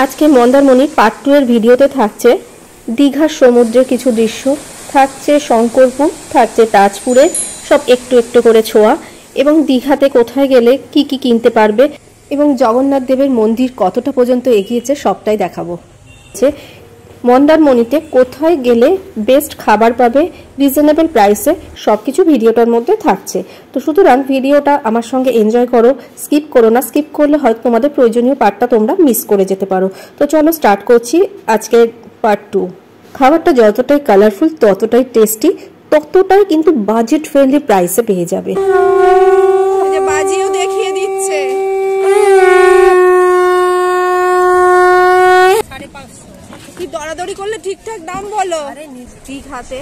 আজকে মন্দারমণির পার্ট 2 এর ভিডিওতে থাকছে দীঘার সমুদ্রের কিছু দৃশ্য, থাকছে শঙ্করপুর, থাকছে তাজপুরে, সব একটু একটু করে ছোঁয়া, এবং দীঘাতে কোথায় গেলে কি কি কিনতে পারবে এবং জগন্নাথ দেবের মন্দির কতটা পর্যন্ত এগিয়েছে সবটাই দেখাবো। মন্দারমণিতে কোথায় গেলে বেস্ট খাবার পাবে রিজনেবল প্রাইসে, সব কিছু ভিডিওটার মধ্যে থাকছে। তো সুতরাং ভিডিওটা আমার সঙ্গে এনজয় করো, স্কিপ করো না। স্কিপ করলে হয়তো তোমাদের প্রয়োজনীয় পার্টটা তোমরা মিস করে যেতে পারো। তো চলো স্টার্ট করছি আজকে পার্ট 2। খাবারটা যতটাই কালারফুল, ততটাই টেস্টি, ততটাই কিন্তু বাজেট ফ্রেন্ডলি প্রাইসে পেয়ে যাবে। বাজিও দেখিয়ে দিচ্ছে। দরাদরি করলে ঠিকঠাক দাম বলো। দীঘাতে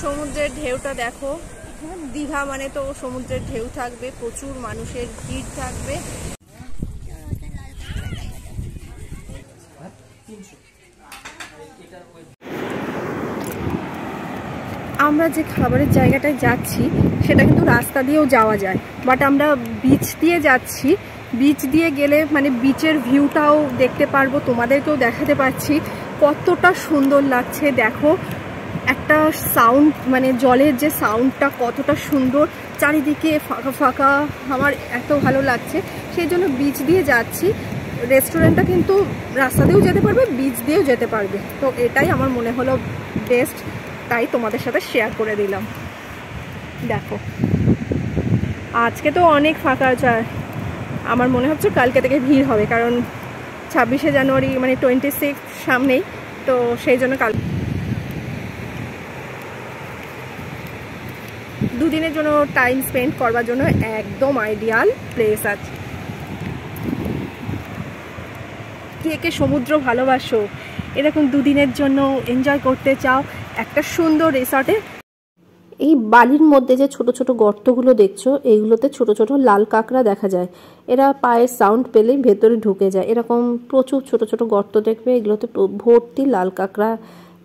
সমুদ্রের ঢেউটা দেখো। দীঘা মানে তো সমুদ্রের ঢেউ থাকবে, প্রচুর মানুষের ভিড় থাকবে। আমরা যে খাবারের জায়গাটায় যাচ্ছি সেটা কিন্তু রাস্তা দিয়েও যাওয়া যায়, বাট আমরা বিচ দিয়ে যাচ্ছি। বিচ দিয়ে গেলে মানে বিচের ভিউটাও দেখতে পারবো, তোমাদেরকেও দেখাতে পারছি কতটা সুন্দর লাগছে। দেখো একটা সাউন্ড, মানে জলের যে সাউন্ডটা কতটা সুন্দর, চারিদিকে ফাঁকা ফাঁকা, আমার এত ভালো লাগছে। সেই জন্য বিচ দিয়ে যাচ্ছি। রেস্টুরেন্টটা কিন্তু রাস্তা দিয়েও যেতে পারবে, বিচ দিয়েও যেতে পারবে। তো এটাই আমার মনে হলো বেস্ট, তাই তোমাদের সাথে শেয়ার করে দিলাম। দেখো আজকে তো অনেক ফাঁকা আছে, আমার মনে হচ্ছে কালকে থেকে ভিড় হবে, কারণ 26শে জানুয়ারি মানে 26 সামনেই, তো সেই জন্য কাল দুদিনের জন্য টাইম স্পেন্ড করবার জন্য একদম আইডিয়াল প্লেস আছে। কে কে সমুদ্র ভালোবাসো, এরকম দুদিনের জন্য এনজয় করতে চাও একটা সুন্দর রিসর্টে। এই বালির মধ্যে যে ছোট ছোট গর্তগুলো দেখছো, এইগুলোতে ছোট ছোট লাল কাঁকড়া দেখা যায়। এরা পায়ের সাউন্ড পেলেই ভেতরে ঢুকে যায়। এরকম প্রচুর ছোট ছোট গর্ত দেখবে, এগুলোতে ভর্তি লাল কাঁকড়া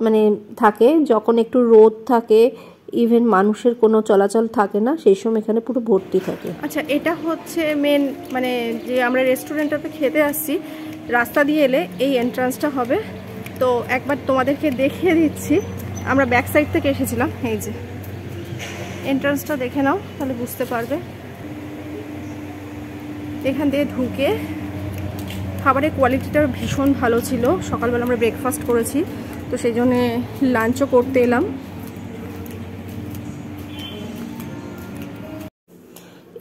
মানে থাকে। যখন একটু রোদ থাকে, ইভেন মানুষের কোনো চলাচল থাকে না, সেই সময় এখানে পুরো ভর্তি থাকে। আচ্ছা, এটা হচ্ছে মেন, মানে যে আমরা রেস্টুরেন্টটাতে খেতে আসছি, রাস্তা দিয়ে এলে এই এন্ট্রান্সটা হবে। তো একবার তোমাদেরকে দেখিয়ে দিচ্ছি। আমরা ব্যাক সাইড থেকে এসেছিলাম, এই যে এন্ট্রান্সটা দেখে নাও, তাহলে বুঝতে পারবে। এখান দিয়ে ঢুকে খাবারের কোয়ালিটিটা ভীষণ ভালো ছিল। সকালবেলা আমরা ব্রেকফাস্ট করেছি, তো সেই জন্যে লাঞ্চও করতে এলাম।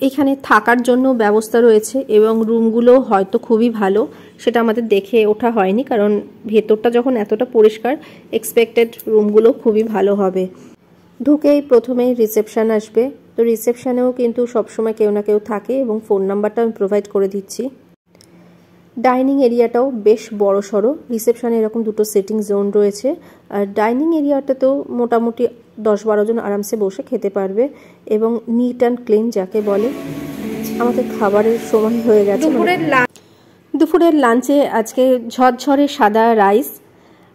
এখানে থাকার জন্য ব্যবস্থা রয়েছে এবং রুমগুলো হয়তো খুবই ভালো, সেটা আমাদের দেখে ওঠা হয়নি, কারণ ভেতরটা যখন এতটা পরিষ্কার, এক্সপেক্টেড রুমগুলো খুবই ভালো হবে। ঢুকেই প্রথমে রিসেপশান আসবে, তো রিসেপশানেও কিন্তু সবসময় কেউ না কেউ থাকে এবং ফোন নাম্বারটা আমি প্রোভাইড করে দিচ্ছি। ডাইনিং এরিয়াটাও বেশ বড় সড়ো। রিসেপশানে এরকম দুটো সিটিং জোন রয়েছে, আর ডাইনিং এরিয়াটাতেও মোটামুটি 10-12 জন আরামসে বসে খেতে পারবে এবং নিট অ্যান্ড ক্লিন যাকে বলে। আমাদের খাবারের সময় হয়ে গেছে। দুপুরের লাঞ্চে আজকে ঝরঝরে সাদা রাইস,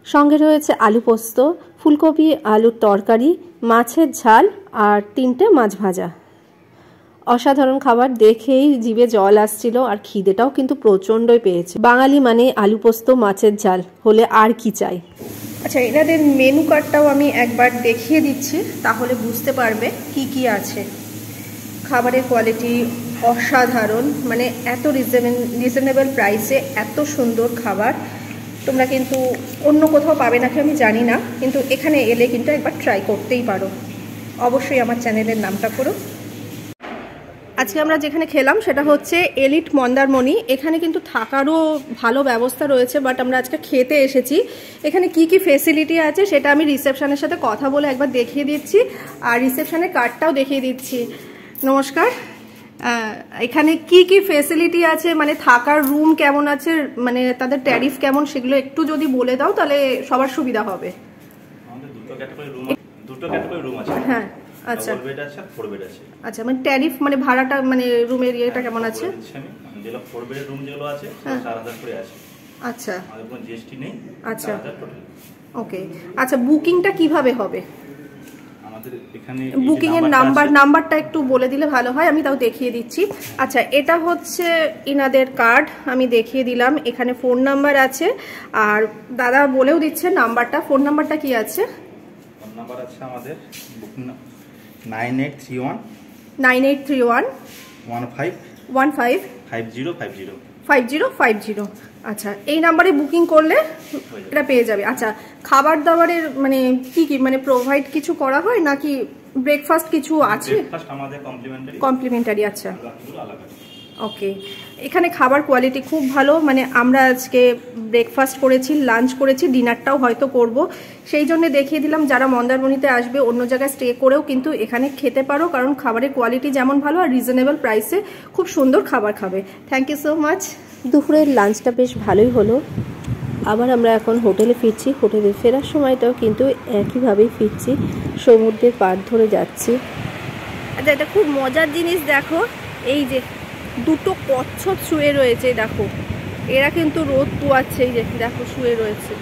সঙ্গে রয়েছে আলু পোস্ত, ফুলকপি আলুর তরকারি, মাছের ঝাল আর 3টে মাছ ভাজা। অসাধারণ খাবার, দেখেই জিভে জল আসছিল, আর খিদেটাও কিন্তু প্রচণ্ডই পেয়েছে। বাঙালি মানে আলু পোস্ত মাছের ঝাল হলে আর কি চাই। আচ্ছা, এনাদের মেনু কার্ডটাও আমি একবার দেখিয়ে দিচ্ছি, তাহলে বুঝতে পারবে কি কি আছে। খাবারের কোয়ালিটি অসাধারণ, মানে এত রিজনেবল প্রাইসে এত সুন্দর খাবার তোমরা কিন্তু অন্য কোথাও পাবে নাকি আমি জানি না, কিন্তু এখানে এলে কিন্তু একবার ট্রাই করতেই পারো। অবশ্যই আমার চ্যানেলের নামটা করো। আজকে আমরা যেখানে খেলাম সেটা হচ্ছে এলিট মন্দারমণি। এখানে কিন্তু থাকারও ভালো ব্যবস্থা রয়েছে, বাট আমরা আজকে খেতে এসেছি। এখানে কি কি ফেসিলিটি আছে সেটা আমি রিসেপশনের সাথে কথা বলে একবার দেখিয়ে দিচ্ছি, আর রিসেপশনের কার্ডটাও দেখিয়ে দিচ্ছি। নমস্কার, এখানে কি কি ফেসিলিটি আছে, মানে থাকার রুম কেমন আছে, মানে তাদের ট্যারিফ কেমন, সেগুলো একটু যদি বলে দাও তাহলে সবার সুবিধা হবে। আমাদের দুটো ক্যাটাগরি রুম আছে। হ্যাঁ, আচ্ছা, ডাবল বেড আছে আর 4 বেড আছে। আচ্ছা, মানে ট্যারিফ মানে ভাড়াটা, মানে রুমের ইয়েটা কেমন আছে? যেগুলো 4 বেড রুম যেগুলো আছে 4000 করে আছে। আচ্ছা, আমাদের কোনো জিএসটি নেই। আচ্ছা, 4000 টোটাল। ওকে। আচ্ছা, বুকিংটা কিভাবে হবে? আমাদের আমাদের এখানে বুকিং এর নাম্বারটা একটু বলে দিলে ভালো হয়, আমি তাও দেখিয়ে দিচ্ছি। আচ্ছা, এটা হচ্ছে ইনাদের কার্ড, আমি দেখিয়ে দিলাম। এখানে ফোন নাম্বার আছে, আর দাদা বলেও দিচ্ছে নাম্বারটা। ফোন নাম্বারটা কি আছে? ফোন নাম্বার আছে আমাদের বুকিং 9831 9831 15 15 5050 5050। আচ্ছা, এই নাম্বারে বুকিং করলে এটা পেয়ে যাবে। আচ্ছা, খাবার দাবারের মানে কি কি মানে প্রোভাইড কিছু করা হয় নাকি ব্রেকফাস্ট কিছু আছে? ব্রেকফাস্ট আমাদের কমপ্লিমেন্টারি। আচ্ছা, ওকে। এখানে খাবার কোয়ালিটি খুব ভালো, মানে আমরা আজকে ব্রেকফাস্ট করেছি, লাঞ্চ করেছি, ডিনারটাও হয়তো করব, সেই জন্য দেখিয়ে দিলাম। যারা মন্দারমণিতে আসবে অন্য জায়গায় স্টে করেও কিন্তু এখানে খেতে পারো, কারণ খাবারের কোয়ালিটি যেমন ভালো আর রিজনেবল প্রাইসে খুব সুন্দর খাবার খাবে। Thank you so much. দুপুরের লাঞ্চটা বেশ ভালোই হলো। আবার আমরা এখন হোটেলে ফিরছি। হোটেলে ফেরার সময়টাও কিন্তু একইভাবেই ফিরছি, সমুদ্রের পাড় ধরে যাচ্ছি। আচ্ছা, এটা খুব মজার জিনিস দেখো, এই যে দুটো কচ্ছপ শুয়ে রয়েছে, দেখো এরা কিন্তু রোদ পোয়াচ্ছে, এই যে দেখো শুয়ে রয়েছে।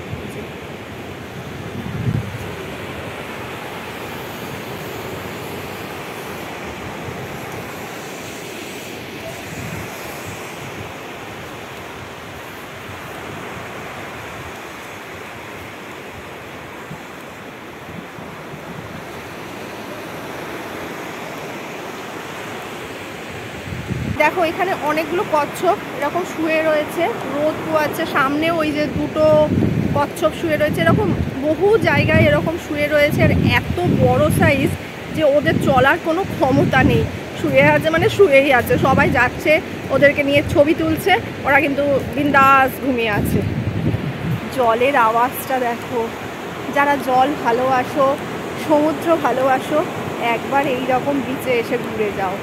দেখো এখানে অনেকগুলো কচ্ছপ এরকম শুয়ে রয়েছে, রোদ পোয়াচ্ছে। সামনে ওই যে দুটো কচ্ছপ শুয়ে রয়েছে, এরকম বহু জায়গায় এরকম শুয়ে রয়েছে। আর এত বড় সাইজ যে ওদের চলার কোনো ক্ষমতা নেই, শুয়ে আছে মানে শুয়েই আছে। সবাই যাচ্ছে ওদেরকে নিয়ে ছবি তুলছে, ওরা কিন্তু বিন্দাস ঘুমিয়ে আছে। জলের আওয়াজটা দেখো, যারা জল ভালোবাসো, সমুদ্র ভালোবাসো, একবার এই রকম বিচে এসে ঘুরে যাও।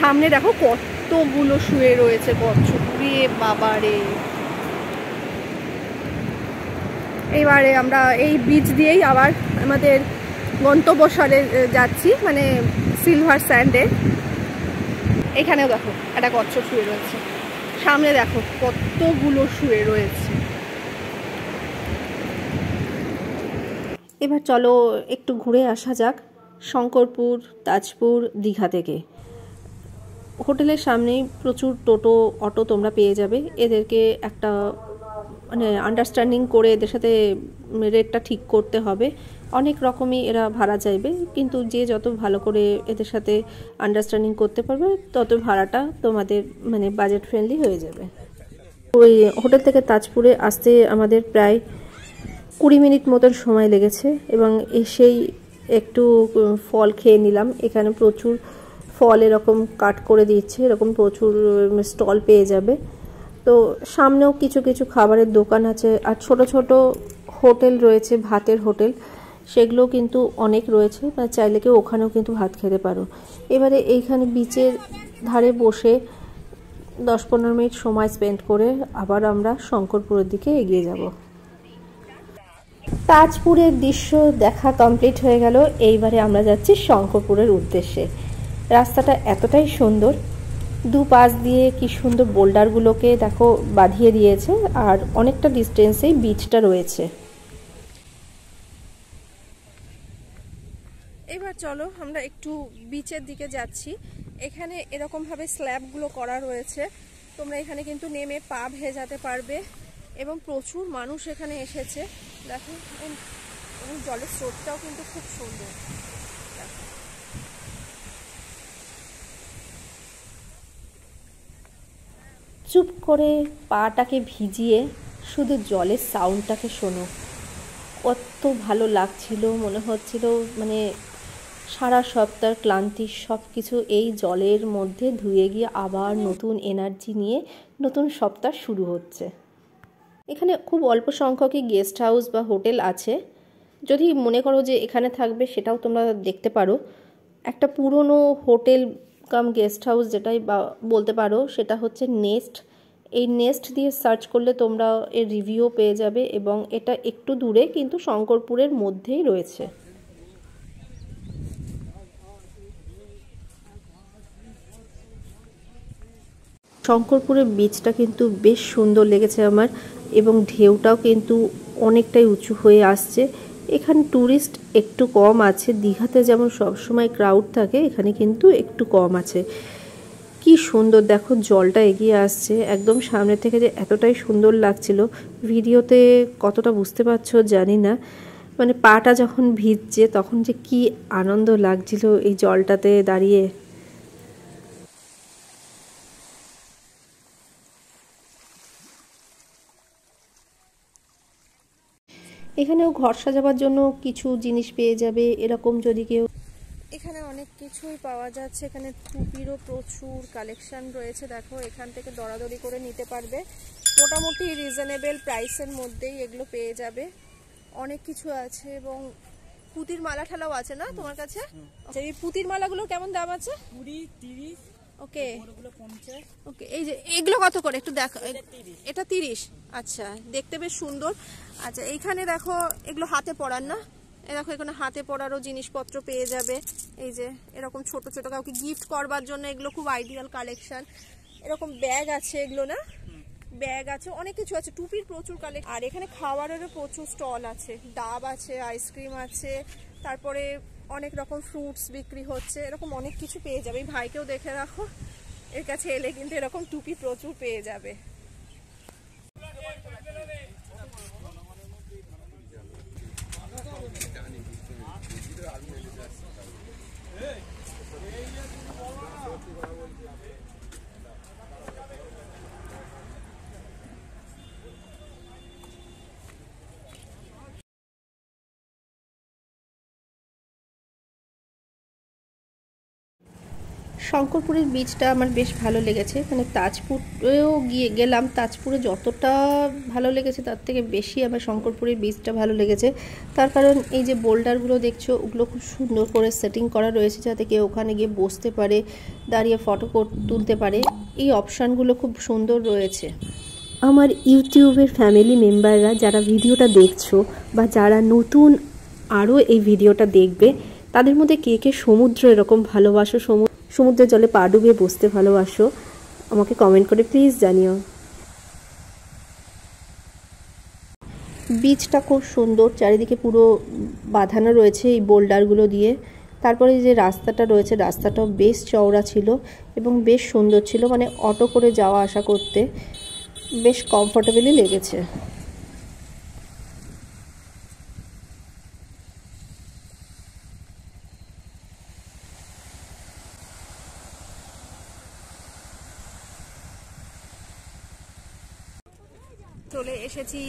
সামনে দেখো কতগুলো শুয়ে রয়েছে কচ্ছপ, রে বাবারে। এইবারে আমরা এই বিচ দিয়েই আবার আমাদের গন্তব্যস্থলে যাচ্ছি, মানে সিলভার স্যান্ডে। এখানেও দেখো একটা কচ্ছপ শুয়ে রয়েছে, সামনে দেখো কতগুলো শুয়ে রয়েছে। এবার চলো একটু ঘুরে আসা যাক শঙ্করপুর, তাজপুর, দীঘা থেকে। হোটেলের সামনেই প্রচুর টোটো, অটো তোমরা পেয়ে যাবে। এদেরকে একটা মানে আন্ডারস্ট্যান্ডিং করে এদের সাথে রেটটা ঠিক করতে হবে। অনেক রকমই এরা ভাড়া চাইবে, কিন্তু যে যত ভালো করে এদের সাথে আন্ডারস্ট্যান্ডিং করতে পারবে তত ভাড়াটা তোমাদের মানে বাজেট ফ্রেন্ডলি হয়ে যাবে। ওই হোটেল থেকে তাজপুরে আসতে আমাদের প্রায় 20 মিনিট মতন সময় লেগেছে, এবং এসেই একটু ফল খেয়ে নিলাম। এখানে প্রচুর ফল এরকম কাট করে দিচ্ছে, এরকম প্রচুর স্টল পেয়ে যাবে। তো সামনেও কিছু কিছু খাবারের দোকান আছে, আর ছোট ছোট হোটেল রয়েছে, ভাতের হোটেল, সেগুলো কিন্তু অনেক রয়েছে, বা চাইলে কেউ ওখানেও কিন্তু ভাত খেতে পারো। এবারে এইখানে বিচের ধারে বসে 10-15 মিনিট সময় স্পেন্ড করে আবার আমরা শঙ্করপুরের দিকে এগিয়ে যাব। তাজপুরের দৃশ্য দেখা কমপ্লিট হয়ে গেল। এইবারে আমরা যাচ্ছি শঙ্করপুরের উদ্দেশ্যে। রাস্তাটা এতটাই সুন্দর, দুপাশ দিয়ে কি সুন্দর বোল্ডারগুলোকে দেখো বাঁধিয়ে দিয়েছে, আর অনেকটা ডিস্টেন্সেই বিচটা রয়েছে। এবার চলো আমরা একটু বিচের দিকে যাচ্ছি। এখানে এরকমভাবে স্ল্যাবগুলো করা রয়েছে, তোমরা এখানে কিন্তু নেমে পা ভেজাতে পারবে, এবং প্রচুর মানুষ এখানে এসেছে। দেখো, এবং জলের স্রোতটাও কিন্তু খুব সুন্দর। চুপ করে পাটাকে ভিজিয়ে শুধু জলের সাউন্ডটাকে শোনো, কত ভালো লাগছিল। মনে হচ্ছিল মানে সারা সপ্তাহের ক্লান্তি সব কিছু এই জলের মধ্যে ধুয়ে গিয়ে আবার নতুন এনার্জি নিয়ে নতুন সপ্তাহ শুরু হচ্ছে। এখানে খুব অল্প সংখ্যকই গেস্ট হাউস বা হোটেল আছে। যদি মনে করো যে এখানে থাকবে, সেটাও তোমরা দেখতে পারো। একটা পুরনো হোটেল কাম গেস্ট হাউস যেটাই বা বলতে পারো, সেটা হচ্ছে নেস্ট। এই নেস্ট দিয়ে সার্চ করলে তোমরা এর রিভিউ পেয়ে যাবে, এবং এটা একটু দূরে কিন্তু শঙ্করপুরের মধ্যেই রয়েছে। শঙ্করপুরের বিচটা কিন্তু বেশ সুন্দর লেগেছে আমার, এবং ঢেউটাও কিন্তু অনেকটাই উঁচু হয়ে আসছে। এখানে ট্যুরিস্ট একটু কম আছে, দীঘাতে যেমন সবসময় ক্রাউড থাকে এখানে কিন্তু একটু কম আছে। কি সুন্দর দেখো জলটা এগিয়ে আসছে একদম সামনে থেকে, যে এতটাই সুন্দর লাগছিল। ভিডিওতে কতটা বুঝতে পারছো জানি না, মানে পাটা যখন ভিজছে তখন যে কি আনন্দ লাগছিল এই জলটাতে দাঁড়িয়ে। এখানেও ঘর সাজাবার জন্য কিছু জিনিস পেয়ে যাবে এরকম যদি কেউ। এখানে অনেক কিছুই পাওয়া যাচ্ছে, এখানে টুপিরও প্রচুর কালেকশন রয়েছে। দেখো এখান থেকে দরাদরি করে নিতে পারবে, মোটামুটি রিজনেবল প্রাইসের মধ্যেই এগুলো পেয়ে যাবে। অনেক কিছু আছে এবং পুতির মালা ঠালাও আছে না তোমার কাছে? আচ্ছা, এই পুতির মালাগুলো কেমন দাম আছে? 20-30। ওকে ওগুলো 50। ওকে, এই যে এগুলো কত করে একটু দেখো। এটা 30। আচ্ছা, দেখতে বেশ সুন্দর। আচ্ছা, এইখানে দেখো এগুলো হাতে পরার না, এই দেখো এখানে হাতে পরারও জিনিসপত্র পেয়ে যাবে। এই যে এরকম ছোট ছোট কাউকে গিফট করবার জন্য এগুলো খুব আইডিয়াল কালেকশন। এরকম ব্যাগ আছে, এগুলো না ব্যাগ আছে, অনেক কিছু আছে। টুপির প্রচুর কালেকশন। আর এখানে খাবারেরও প্রচুর স্টল আছে, ডাব আছে, আইসক্রিম আছে, তারপরে অনেক রকম ফ্রুটস বিক্রি হচ্ছে, এরকম অনেক কিছু পেয়ে যাবে। এই ভাইকেও দেখে রাখো, এর কাছে এলে কিন্তু এরকম টুপি প্রচুর পেয়ে যাবে। শঙ্করপুরের বীচটা আমার বেশ ভালো লেগেছে। মানে তাজপুরেও গেলাম, তাজপুরে যতটা ভালো লেগেছে তার থেকে বেশি আমার শঙ্করপুরের বীচটা ভালো লেগেছে। তার কারণ এই যে বোল্ডারগুলো দেখছো ওগুলো খুব সুন্দর করে সেটিং করা রয়েছে যাতে কেউ ওখানে গিয়ে বসতে পারে, দাঁড়িয়ে ফটো তুলতে পারে, এই অপশানগুলো খুব সুন্দর রয়েছে। আমার ইউটিউবের ফ্যামিলি মেম্বাররা যারা ভিডিওটা দেখছো বা যারা নতুন আরও এই ভিডিওটা দেখবে, তাদের মধ্যে কে কে সমুদ্র এরকম ভালোবাসো, সমুদ্রের জলে পা ডুবিয়ে বসতে ভালোবাসো, আমাকে কমেন্ট করে প্লিজ জানিও। বীচটা খুব সুন্দর, চারিদিকে পুরো বাঁধানো রয়েছে এই বোল্ডারগুলো দিয়ে। তারপরে যে রাস্তাটা রয়েছে রাস্তাটাও বেশ চওড়া ছিল এবং বেশ সুন্দর ছিল, মানে অটো করে যাওয়া আসা করতে বেশ কমফোর্টেবলই লেগেছে। চলে এসেছি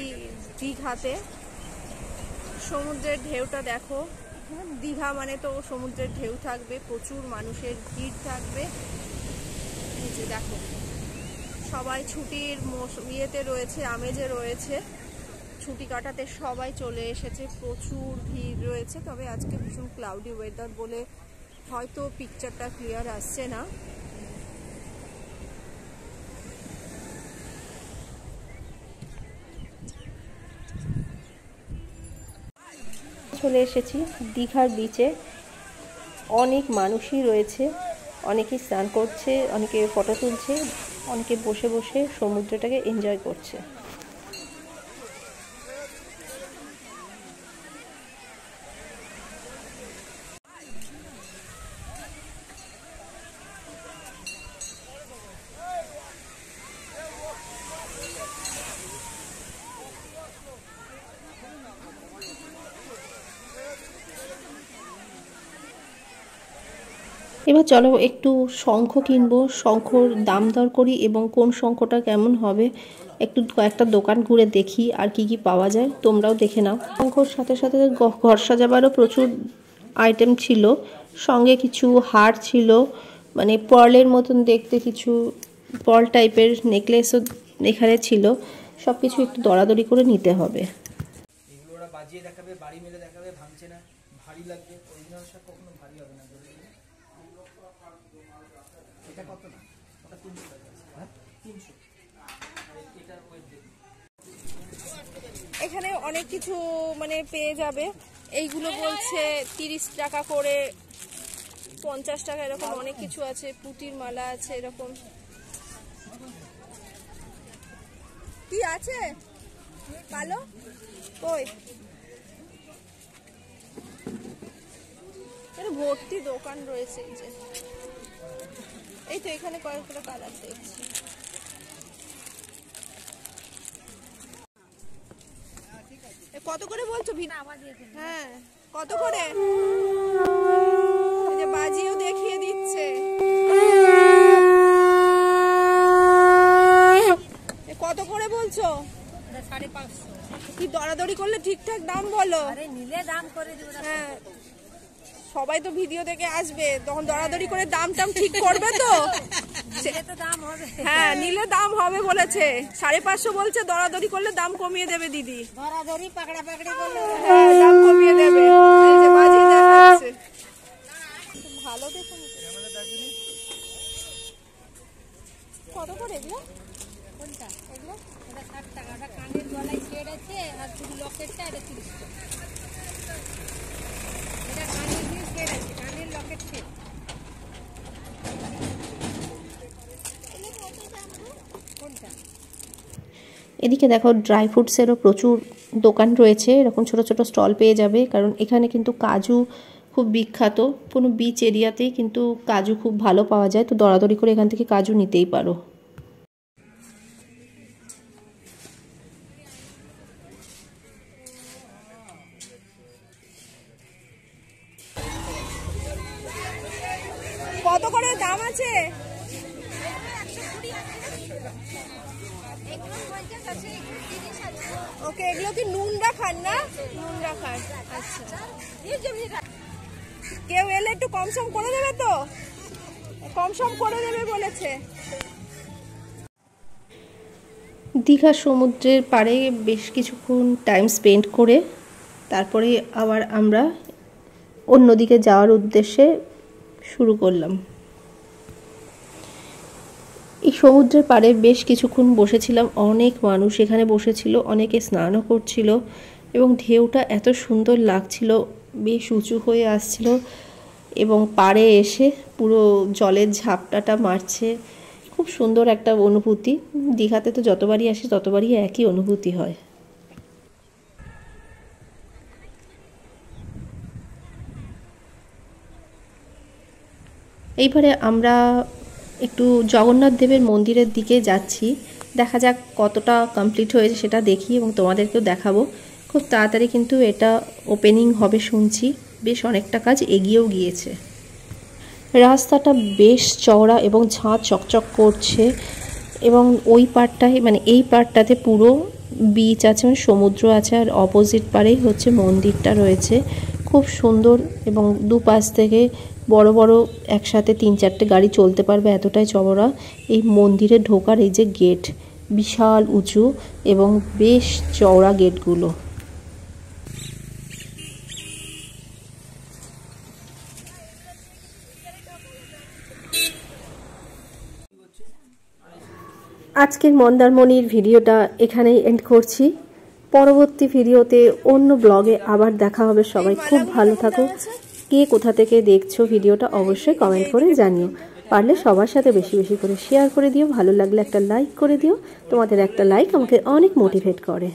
দীঘাতে। সমুদ্রের ঢেউটা দেখো, দীঘা মানে তো সমুদ্রের ঢেউ থাকবে, প্রচুর মানুষের ভিড় থাকবে। এই যে দেখো সবাই ছুটির ইয়েতে রয়েছে, আমেজে রয়েছে, ছুটি কাটাতে সবাই চলে এসেছে, প্রচুর ভিড় রয়েছে। তবে আজকে ভীষণ ক্লাউডি ওয়েদার বলে হয়তো পিকচারটা ক্লিয়ার আসছে না। চলে এসেছি দীঘার বিচে, অনেক মানুষই রয়েছে, অনেকে স্নান করছে, অনেকে ফটো তুলছে, অনেকে বসে বসে সমুদ্রটাকে এনজয় করছে। এবার চলো একটু শঙ্খ কিনবো, শঙ্খর দাম দর করি এবং কোন শঙ্খটা কেমন হবে একটু কয়েকটা দোকান ঘুরে দেখি আর কি কি পাওয়া যায়, তোমরাও দেখে নাও। শঙ্খর সাথে সাথে ঘর সাজাবারও প্রচুর আইটেম ছিল, সঙ্গে কিছু হার ছিল, মানে পার্লের মতন দেখতে কিছু পার্ল টাইপের নেকলেসও এখানে ছিল। সব কিছু একটু দরাদরি করে নিতে হবে। এগুলো ওরা বাজিয়ে দেখাবে, বাড়ি মেরে দেখাবে, ভাঙছে না, ভারী লাগবে। অরিজিনাল শাক কখনো ভারী হবে না। এটা কত না, ওটা 300 টাকা। হ্যাঁ 300। এটার ওয়েট দেখুন। এখানে অনেক কিছু মানে পেয়ে যাবে। এইগুলো বলছে 30 টাকা করে, 50 টাকা, এরকম অনেক কিছু আছে। পুতির মালা আছে, এরকম কি আছে কালো কই ভর্তি দোকান রয়েছে। এই তো এখানে কয়েকটা কালার দেখছি। কত করে বলছো? হ্যাঁ কত করে? এই যে বাজিও দেখিয়ে দিচ্ছে। কত করে বলছো? 550। কি দরাদরি করলে ঠিকঠাক দাম বলো। নিলে দাম করে দেব। হ্যাঁ সবাই তো ভিডিও দেখে আসবে, তখন দরাদরি করে দাম ঠিক করবে তো। হ্যাঁ নিলে দাম হবে বলেছে। 550 বলছে, দরাদরি করলে দাম কমিয়ে দেবে দিদি। দরাদরি পাকড়া পাকড়ি করলে হ্যাঁ দাম কমিয়ে দেবে। এই যে বাজি দেখাচ্ছে। ভালো দেখুন। কত করে এগুলো? কোনটা? এগুলো এটা 60 টাকা। এটা কানের গলায় সেট আছে, আর শুধু লকেটটা এটা 30 টাকা। এটা কানের দিয়ে সেট আছে, কানের লকেট সেট। কোনটা? এদিকে দেখো ড্রাই ফ্রুটসেরও প্রচুর দোকান রয়েছে। এরকম ছোট ছোট স্টল পেয়ে যাবে, কারণ এখানে কিন্তু কাজু খুব বিখ্যাত। কোনো বিচ এরিয়াতেই কিন্তু কাজু খুব ভালো পাওয়া যায়, তো দরাদরি করে এখান থেকে কাজু নিতেই পারো। কত করে দাম আছে? ওকে এগুলো কি নুনরা খান না? নুনরা খান। আচ্ছা কেউ এলে একটু কম সম করে দেবে তো? কম সম করে দেবে বলেছে। দীঘা সমুদ্রের পাড়ে বেশ কিছুক্ষণ টাইম স্পেন্ড করে তারপরে আবার আমরা অন্যদিকে যাওয়ার উদ্দেশ্যে শুরু করলাম। এই সমুদ্রের পাড়ে বেশ কিছুক্ষণ বসেছিলাম। অনেক মানুষ এখানে বসেছিল, অনেকে স্নানও করছিল এবং ঢেউটা এত সুন্দর লাগছিল, বেশ উঁচু হয়ে আসছিল এবং পাড়ে এসে পুরো জলের ঝাপটাটা মারছে। খুব সুন্দর একটা অনুভূতি। দীঘাতে তো যতবারই আসি ততবারই একই অনুভূতি হয়। এইবারে আমরা একটু জগন্নাথ দেবের মন্দিরের দিকে যাচ্ছি। দেখা যাক কতটা কমপ্লিট হয়েছে সেটা দেখি এবং তোমাদেরকেও দেখাবো। খুব তাড়াতাড়ি কিন্তু এটা ওপেনিং হবে শুনছি। বেশ অনেকটা কাজ এগিয়েও গিয়েছে। রাস্তাটা বেশ চওড়া এবং ঝাঁ চকচক করছে এবং ওই পাড়টায় মানে এই পাড়টাতে পুরো বিচ আছে, সমুদ্র আছে, আর অপোজিট পাড়েই হচ্ছে মন্দিরটা রয়েছে। খুব সুন্দর এবং দুপাশ থেকে বড় বড় একসাথে 3-4টে গাড়ি চলতে পারবে, এতটাই চওড়া। এই মন্দিরে ঢোকার এই যে গেট বিশাল উঁচু এবং বেশ চওড়া গেটগুলো। আজকের মন্দারমণির ভিডিওটা এখানেই এন্ড করছি। পরবর্তী ভিডিওতে অন্য ব্লগে আবার দেখা হবে। সবাই খুব ভালো থাকো। কে কোথা থেকে দেখছো ভিডিওটা অবশ্যই কমেন্ট করে জানিও। পারলে সবার সাথে বেশি বেশি করে শেয়ার করে দিও। ভালো লাগলে একটা লাইক করে দিও। তোমাদের একটা লাইক আমাকে অনেক মোটিভেট করে।